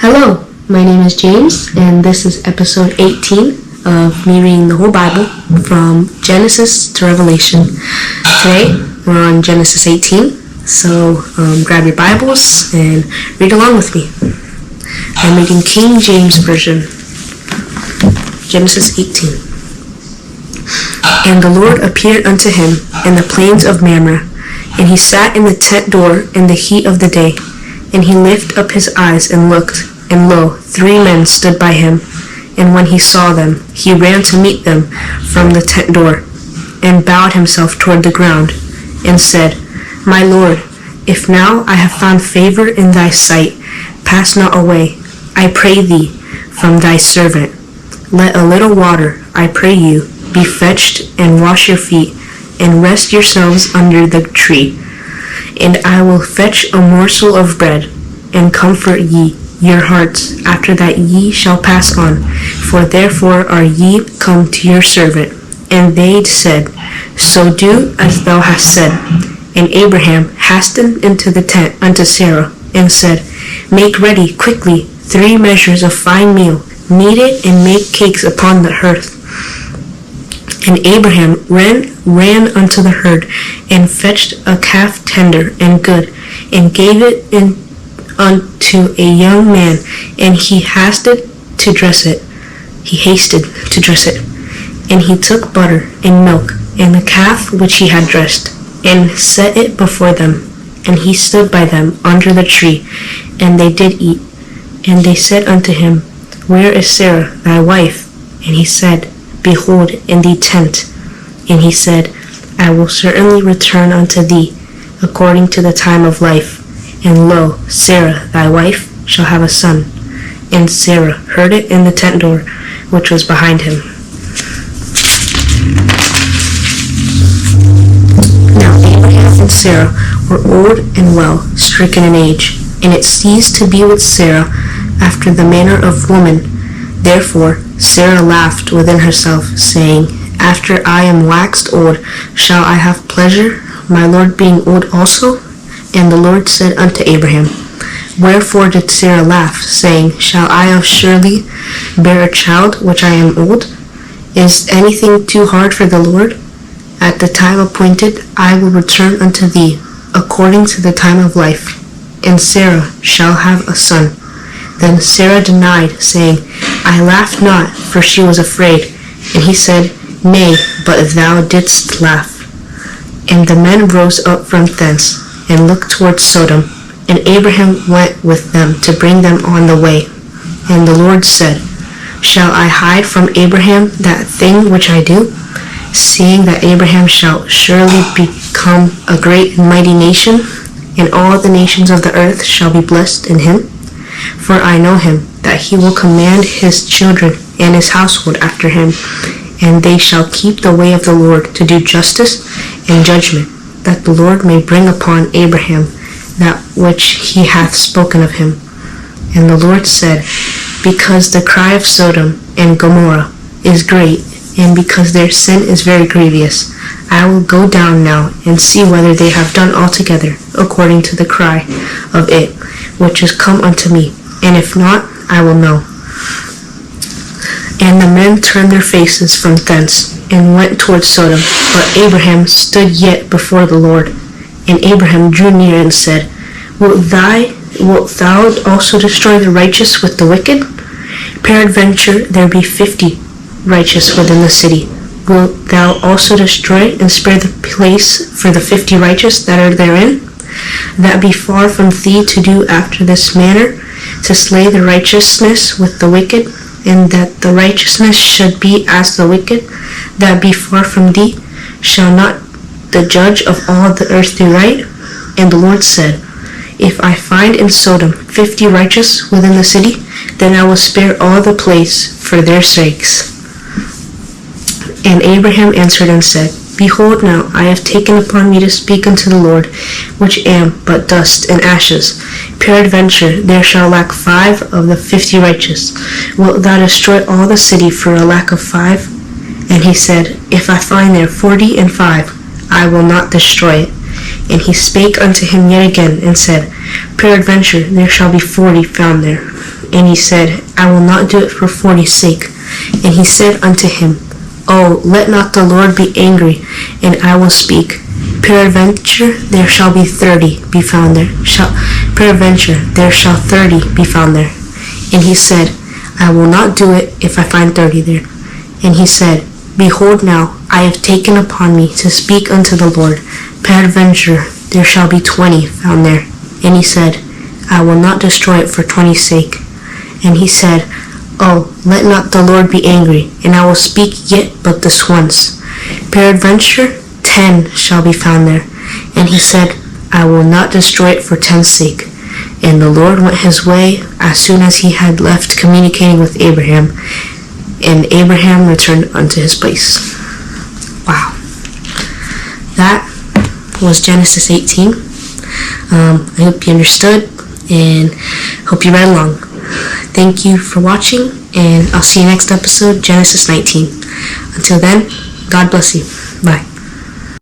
Hello, my name is James, and this is episode 18 of me reading the whole Bible from Genesis to Revelation. Today, we're on Genesis 18, so grab your Bibles and read along with me. I'm reading King James Version, Genesis 18. And the Lord appeared unto him in the plains of Mamre, and he sat in the tent door in the heat of the day. And he lifted up his eyes and looked, and lo, 3 men stood by him. And when he saw them, he ran to meet them from the tent door, and bowed himself toward the ground, and said, My Lord, if now I have found favor in thy sight, pass not away, I pray thee, from thy servant. Let a little water, I pray you, be fetched, and wash your feet, and rest yourselves under the tree. And I will fetch a morsel of bread, and comfort ye your hearts, after that ye shall pass on. For therefore are ye come to your servant. And they said, So do as thou hast said. And Abraham hastened into the tent unto Sarah, and said, Make ready quickly 3 measures of fine meal, knead it, and make cakes upon the hearth. And Abraham ran unto the herd, and fetched a calf tender and good, and gave it unto a young man, and he hasted to dress it. And he took butter and milk, and the calf which he had dressed, and set it before them. And he stood by them under the tree, and they did eat. And they said unto him, Where is Sarah thy wife? And he said, Behold, in the tent. And he said, I will certainly return unto thee, according to the time of life. And lo, Sarah thy wife shall have a son. And Sarah heard it in the tent door, which was behind him. Now Abraham and Sarah were old and well, stricken in age, and it ceased to be with Sarah after the manner of woman. Therefore Sarah laughed within herself, saying, After I am waxed old, shall I have pleasure, my Lord being old also? And the Lord said unto Abraham, Wherefore did Sarah laugh, saying, Shall I of surely bear a child which I am old? Is anything too hard for the Lord? At the time appointed I will return unto thee, according to the time of life, and Sarah shall have a son. Then Sarah denied, saying, I laughed not, for she was afraid. And he said, Nay, but thou didst laugh. And the men rose up from thence, and looked toward Sodom. And Abraham went with them to bring them on the way. And the Lord said, Shall I hide from Abraham that thing which I do? Seeing that Abraham shall surely become a great and mighty nation, and all the nations of the earth shall be blessed in him. For I know him, that he will command his children and his household after him, and they shall keep the way of the Lord to do justice and judgment, that the Lord may bring upon Abraham that which he hath spoken of him. And the Lord said, Because the cry of Sodom and Gomorrah is great, and because their sin is very grievous, I will go down now and see whether they have done altogether according to the cry of it, which is come unto me, and if not, I will know. And the men turned their faces from thence, and went toward Sodom. But Abraham stood yet before the Lord. And Abraham drew near and said, Wilt thou also destroy the righteous with the wicked? Peradventure there be 50 righteous within the city. Wilt thou also destroy and spare the place for the 50 righteous that are therein? That be far from thee to do after this manner, to slay the righteousness with the wicked, and that the righteousness should be as the wicked? That be far from thee. Shall not the judge of all the earth do right? And the Lord said, If I find in Sodom 50 righteous within the city, then I will spare all the place for their sakes. And Abraham answered and said, Behold, now I have taken upon me to speak unto the Lord, which am but dust and ashes. Peradventure there shall lack 5 of the 50 righteous. Wilt thou destroy all the city for a lack of 5? And he said, If I find there 40 and 5, I will not destroy it. And he spake unto him yet again, and said, Peradventure there shall be 40 found there. And he said, I will not do it for 40's sake. And he said unto him, Oh, let not the Lord be angry, and I will speak. Peradventure there shall be 30 be found there. Peradventure there shall 30 be found there. And he said, I will not do it if I find 30 there. And he said, Behold now, I have taken upon me to speak unto the Lord. Peradventure there shall be 20 found there. And he said, I will not destroy it for 20's sake. And he said, Oh, let not the Lord be angry, and I will speak yet but this once. Peradventure 10 shall be found there. And he said, I will not destroy it for 10's sake. And the Lord went his way as soon as he had left communicating with Abraham. And Abraham returned unto his place. Wow. That was Genesis 18. I hope you understood and hope you read along. Thank you for watching, and I'll see you next episode, Genesis 19. Until then, God bless you. Bye.